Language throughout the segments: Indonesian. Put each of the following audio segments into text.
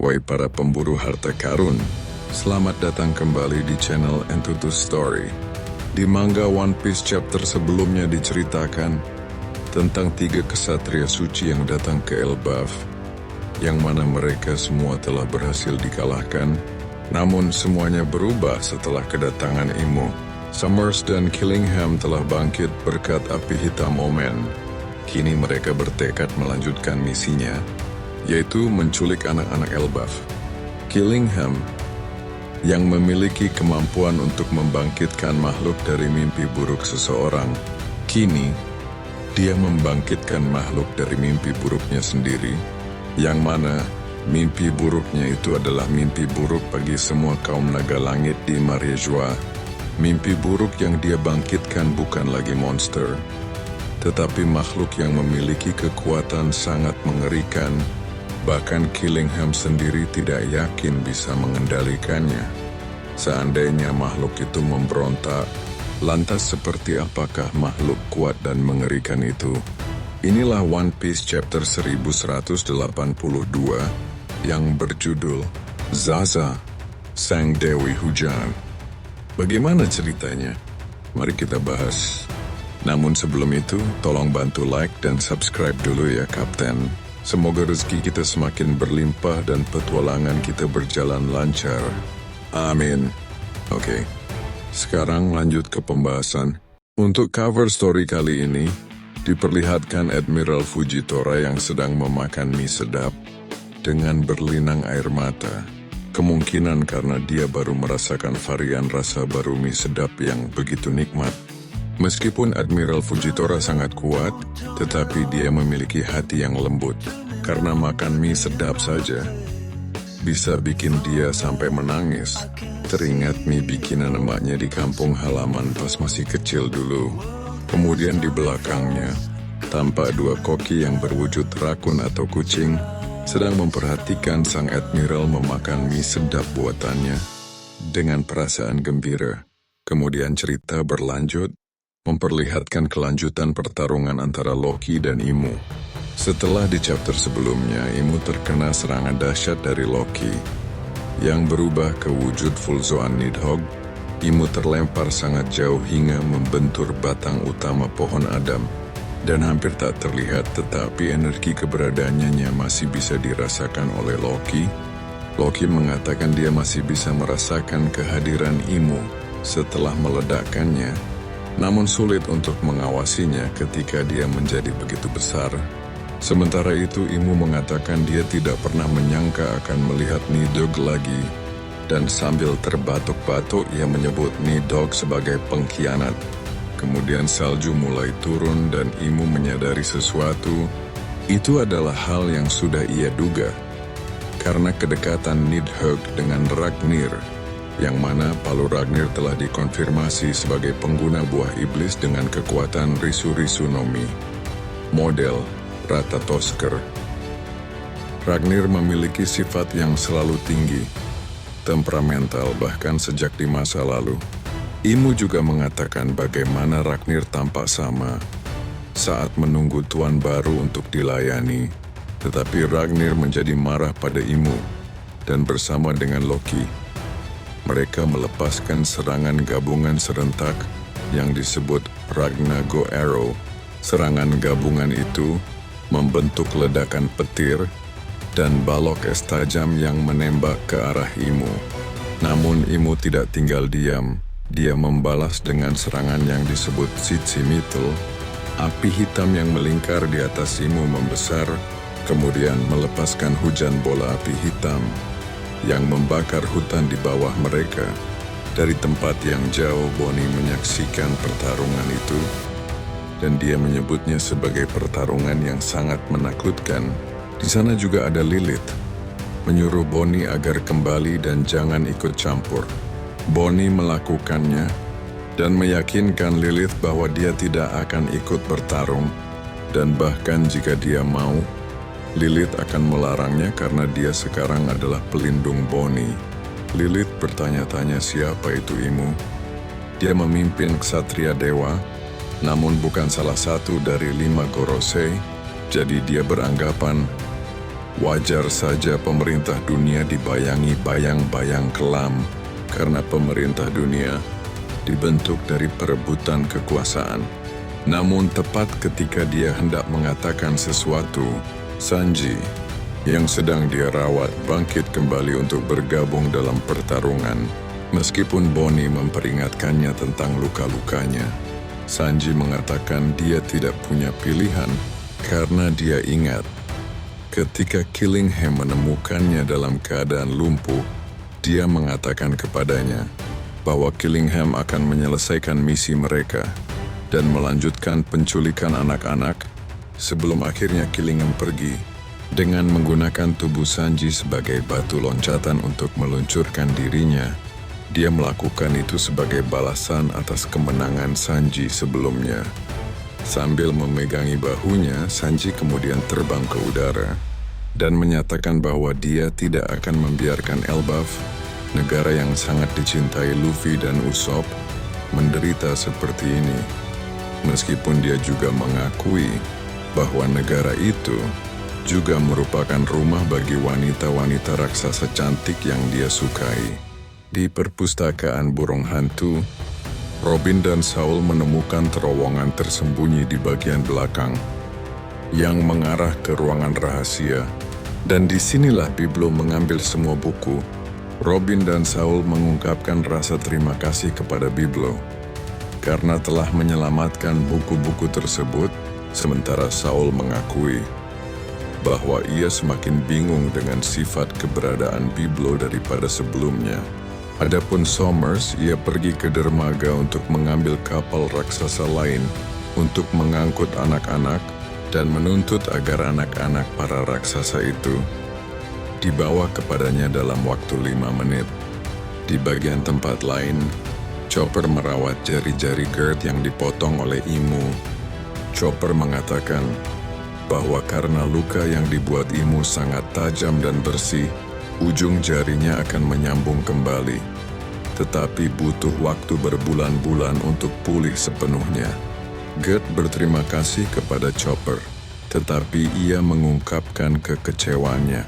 Wahai para pemburu harta karun, selamat datang kembali di channel Entutus Story. Di manga One Piece chapter sebelumnya diceritakan tentang 3 kesatria suci yang datang ke Elbaf, yang mana mereka semua telah berhasil dikalahkan, namun semuanya berubah setelah kedatangan Imo. Summers dan Killingham telah bangkit berkat api hitam Omen. Kini mereka bertekad melanjutkan misinya, yaitu menculik anak-anak Elbaf. Killingham, yang memiliki kemampuan untuk membangkitkan makhluk dari mimpi buruk seseorang, kini dia membangkitkan makhluk dari mimpi buruknya sendiri, yang mana mimpi buruknya itu adalah mimpi buruk bagi semua kaum naga langit di Mariejwa. Mimpi buruk yang dia bangkitkan bukan lagi monster, tetapi makhluk yang memiliki kekuatan sangat mengerikan. Bahkan Killingham sendiri tidak yakin bisa mengendalikannya. Seandainya makhluk itu memberontak, lantas seperti apakah makhluk kuat dan mengerikan itu? Inilah One Piece chapter 1182 yang berjudul Zaza, Sang Dewi Hujan. Bagaimana ceritanya? Mari kita bahas. Namun sebelum itu, tolong bantu like dan subscribe dulu ya Kapten. Semoga rezeki kita semakin berlimpah dan petualangan kita berjalan lancar. Amin. Oke, sekarang lanjut ke pembahasan. Untuk cover story kali ini, diperlihatkan Admiral Fujitora yang sedang memakan mie sedap dengan berlinang air mata. Kemungkinan karena dia baru merasakan varian rasa baru mie sedap yang begitu nikmat. Meskipun Admiral Fujitora sangat kuat, tetapi dia memiliki hati yang lembut. Karena makan mie sedap saja, bisa bikin dia sampai menangis. Teringat mie bikinan emaknya di kampung halaman pas masih kecil dulu. Kemudian di belakangnya, tampak 2 koki yang berwujud rakun atau kucing, sedang memperhatikan sang Admiral memakan mie sedap buatannya dengan perasaan gembira. Kemudian cerita berlanjut, memperlihatkan kelanjutan pertarungan antara Loki dan Imu. Setelah di chapter sebelumnya, Imu terkena serangan dahsyat dari Loki, yang berubah ke wujud Fulzoan Nidhogg. Imu terlempar sangat jauh hingga membentur batang utama pohon Adam, dan hampir tak terlihat, tetapi energi keberadaannya masih bisa dirasakan oleh Loki. Loki mengatakan dia masih bisa merasakan kehadiran Imu setelah meledakkannya, namun sulit untuk mengawasinya ketika dia menjadi begitu besar. Sementara itu Imu mengatakan dia tidak pernah menyangka akan melihat Nidhogg lagi, dan sambil terbatuk-batuk ia menyebut Nidhogg sebagai pengkhianat. Kemudian salju mulai turun dan Imu menyadari sesuatu. Itu adalah hal yang sudah ia duga, karena kedekatan Nidhogg dengan Ragnir, yang mana Palu Ragnir telah dikonfirmasi sebagai pengguna buah iblis dengan kekuatan Risu-Risu no Mi, model Ratatosker. Ragnir memiliki sifat yang selalu tinggi, temperamental bahkan sejak di masa lalu. Imu juga mengatakan bagaimana Ragnir tampak sama saat menunggu tuan baru untuk dilayani, tetapi Ragnir menjadi marah pada Imu, dan bersama dengan Loki, mereka melepaskan serangan gabungan serentak yang disebut Ragnago Arrow. Serangan gabungan itu membentuk ledakan petir dan balok es tajam yang menembak ke arah Imu. Namun Imu tidak tinggal diam. Dia membalas dengan serangan yang disebut Tsuchimitl. Api hitam yang melingkar di atas Imu membesar, kemudian melepaskan hujan bola api hitam yang membakar hutan di bawah mereka. Dari tempat yang jauh, Bonnie menyaksikan pertarungan itu, dan dia menyebutnya sebagai pertarungan yang sangat menakutkan. Di sana juga ada Lilith, menyuruh Bonnie agar kembali dan jangan ikut campur. Bonnie melakukannya dan meyakinkan Lilith bahwa dia tidak akan ikut bertarung, dan bahkan jika dia mau, Lilith akan melarangnya karena dia sekarang adalah pelindung Bonnie. Lilith bertanya-tanya siapa itu Imu. Dia memimpin ksatria dewa, namun bukan salah satu dari 5 Gorosei, jadi dia beranggapan Wajar saja pemerintah dunia dibayangi bayang-bayang kelam karena pemerintah dunia dibentuk dari perebutan kekuasaan. Namun tepat ketika dia hendak mengatakan sesuatu, Sanji, yang sedang dia rawat, bangkit kembali untuk bergabung dalam pertarungan. Meskipun Bonnie memperingatkannya tentang luka-lukanya, Sanji mengatakan dia tidak punya pilihan karena dia ingat ketika Killingham menemukannya dalam keadaan lumpuh, dia mengatakan kepadanya bahwa Killingham akan menyelesaikan misi mereka dan melanjutkan penculikan anak-anak sebelum akhirnya Killingham pergi dengan menggunakan tubuh Sanji sebagai batu loncatan untuk meluncurkan dirinya. Dia melakukan itu sebagai balasan atas kemenangan Sanji sebelumnya. Sambil memegangi bahunya, Sanji kemudian terbang ke udara dan menyatakan bahwa dia tidak akan membiarkan Elbaf, negara yang sangat dicintai Luffy dan Usopp, menderita seperti ini. Meskipun dia juga mengakui bahwa negara itu juga merupakan rumah bagi wanita-wanita raksasa cantik yang dia sukai. Di perpustakaan burung hantu, Robin dan Saul menemukan terowongan tersembunyi di bagian belakang yang mengarah ke ruangan rahasia. Dan disinilah Biblo mengambil semua buku. Robin dan Saul mengungkapkan rasa terima kasih kepada Biblo karena telah menyelamatkan buku-buku tersebut, sementara Saul mengakui bahwa ia semakin bingung dengan sifat keberadaan Biblo daripada sebelumnya. Adapun Somers, ia pergi ke dermaga untuk mengambil kapal raksasa lain untuk mengangkut anak-anak dan menuntut agar anak-anak para raksasa itu dibawa kepadanya dalam waktu 5 menit. Di bagian tempat lain, Chopper merawat jari-jari Gert yang dipotong oleh Imu. Chopper mengatakan bahwa karena luka yang dibuat Imu sangat tajam dan bersih, ujung jarinya akan menyambung kembali, tetapi butuh waktu berbulan-bulan untuk pulih sepenuhnya. Gert berterima kasih kepada Chopper, tetapi ia mengungkapkan kekecewaannya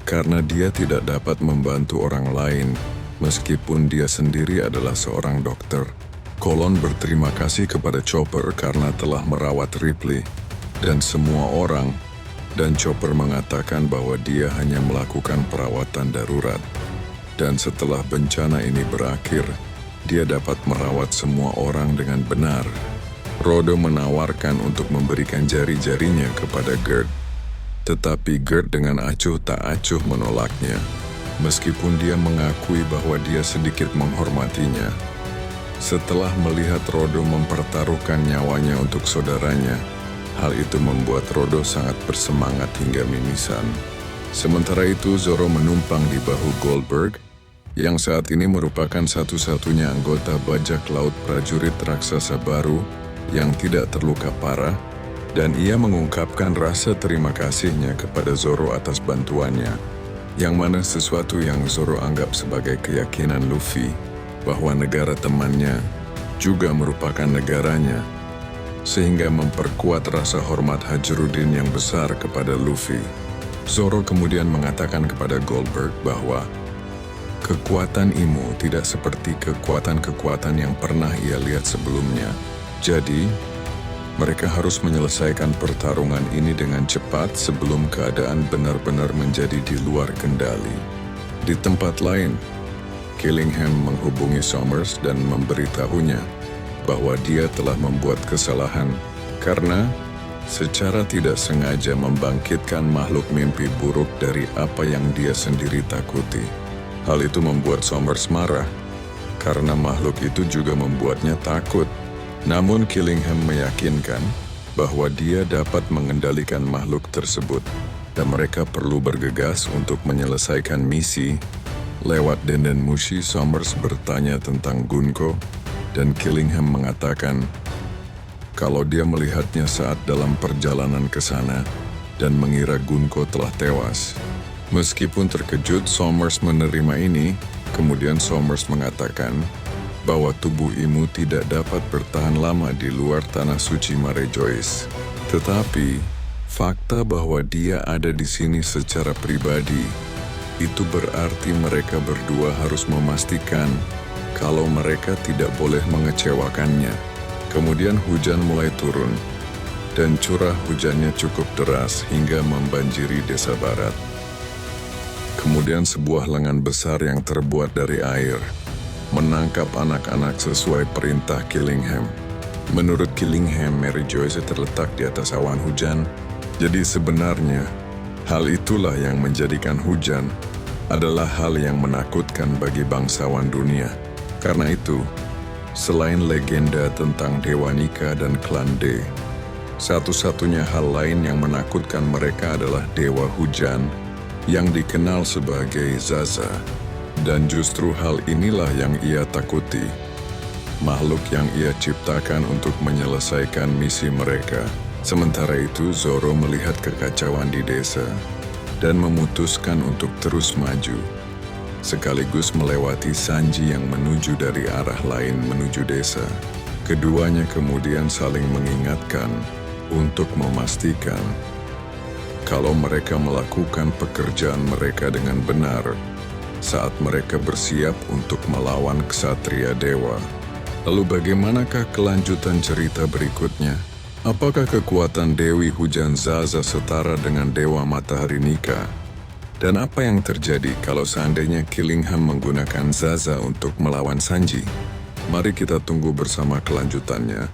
karena dia tidak dapat membantu orang lain meskipun dia sendiri adalah seorang dokter. Colon berterima kasih kepada Chopper karena telah merawat Ripley dan semua orang, dan Chopper mengatakan bahwa dia hanya melakukan perawatan darurat. Dan setelah bencana ini berakhir, dia dapat merawat semua orang dengan benar. Rodo menawarkan untuk memberikan jari-jarinya kepada Gert, tetapi Gert dengan acuh tak acuh menolaknya, meskipun dia mengakui bahwa dia sedikit menghormatinya. Setelah melihat Rodo mempertaruhkan nyawanya untuk saudaranya, hal itu membuat Rodo sangat bersemangat hingga mimisan. Sementara itu, Zoro menumpang di bahu Goldberg, yang saat ini merupakan satu-satunya anggota bajak laut prajurit raksasa baru yang tidak terluka parah, dan ia mengungkapkan rasa terima kasihnya kepada Zoro atas bantuannya, yang mana sesuatu yang Zoro anggap sebagai keyakinan Luffy bahwa negara temannya juga merupakan negaranya, sehingga memperkuat rasa hormat Hajrudin yang besar kepada Luffy. Zoro kemudian mengatakan kepada Goldberg bahwa kekuatan Imu tidak seperti kekuatan-kekuatan yang pernah ia lihat sebelumnya. Jadi, mereka harus menyelesaikan pertarungan ini dengan cepat sebelum keadaan benar-benar menjadi di luar kendali. Di tempat lain, Killingham menghubungi Somers dan memberitahunya bahwa dia telah membuat kesalahan karena secara tidak sengaja membangkitkan makhluk mimpi buruk dari apa yang dia sendiri takuti. Hal itu membuat Somers marah karena makhluk itu juga membuatnya takut. Namun Killingham meyakinkan bahwa dia dapat mengendalikan makhluk tersebut dan mereka perlu bergegas untuk menyelesaikan misi. Lewat Denden Mushi, Somers bertanya tentang Gunko, dan Killingham mengatakan kalau dia melihatnya saat dalam perjalanan ke sana dan mengira Gunko telah tewas. Meskipun terkejut, Somers menerima ini. Kemudian Somers mengatakan bahwa tubuh Imu tidak dapat bertahan lama di luar tanah suci Mare Joyce. Tetapi Fakta bahwa dia ada di sini secara pribadi, itu berarti mereka berdua harus memastikan kalau mereka tidak boleh mengecewakannya. Kemudian hujan mulai turun, dan curah hujannya cukup deras hingga membanjiri desa barat. Kemudian sebuah lengan besar yang terbuat dari air menangkap anak-anak sesuai perintah Killingham. Menurut Killingham, Mary Joyce terletak di atas awan hujan. Jadi sebenarnya, hal itulah yang menjadikan hujan adalah hal yang menakutkan bagi bangsawan dunia. Karena itu, selain legenda tentang Dewa Nika dan klan D, satu-satunya hal lain yang menakutkan mereka adalah Dewa Hujan yang dikenal sebagai Zaza. Dan justru hal inilah yang ia takuti. Makhluk yang ia ciptakan untuk menyelesaikan misi mereka. Sementara itu, Zoro melihat kekacauan di desa dan memutuskan untuk terus maju, sekaligus melewati Sanji yang menuju dari arah lain menuju desa. Keduanya kemudian saling mengingatkan untuk memastikan kalau mereka melakukan pekerjaan mereka dengan benar saat mereka bersiap untuk melawan ksatria dewa. Lalu bagaimanakah kelanjutan cerita berikutnya? Apakah kekuatan Dewi Hujan Zaza setara dengan Dewa Matahari Nika? Dan apa yang terjadi kalau seandainya Killingham menggunakan Zaza untuk melawan Sanji? Mari kita tunggu bersama kelanjutannya.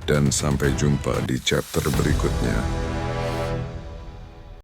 Dan sampai jumpa di chapter berikutnya.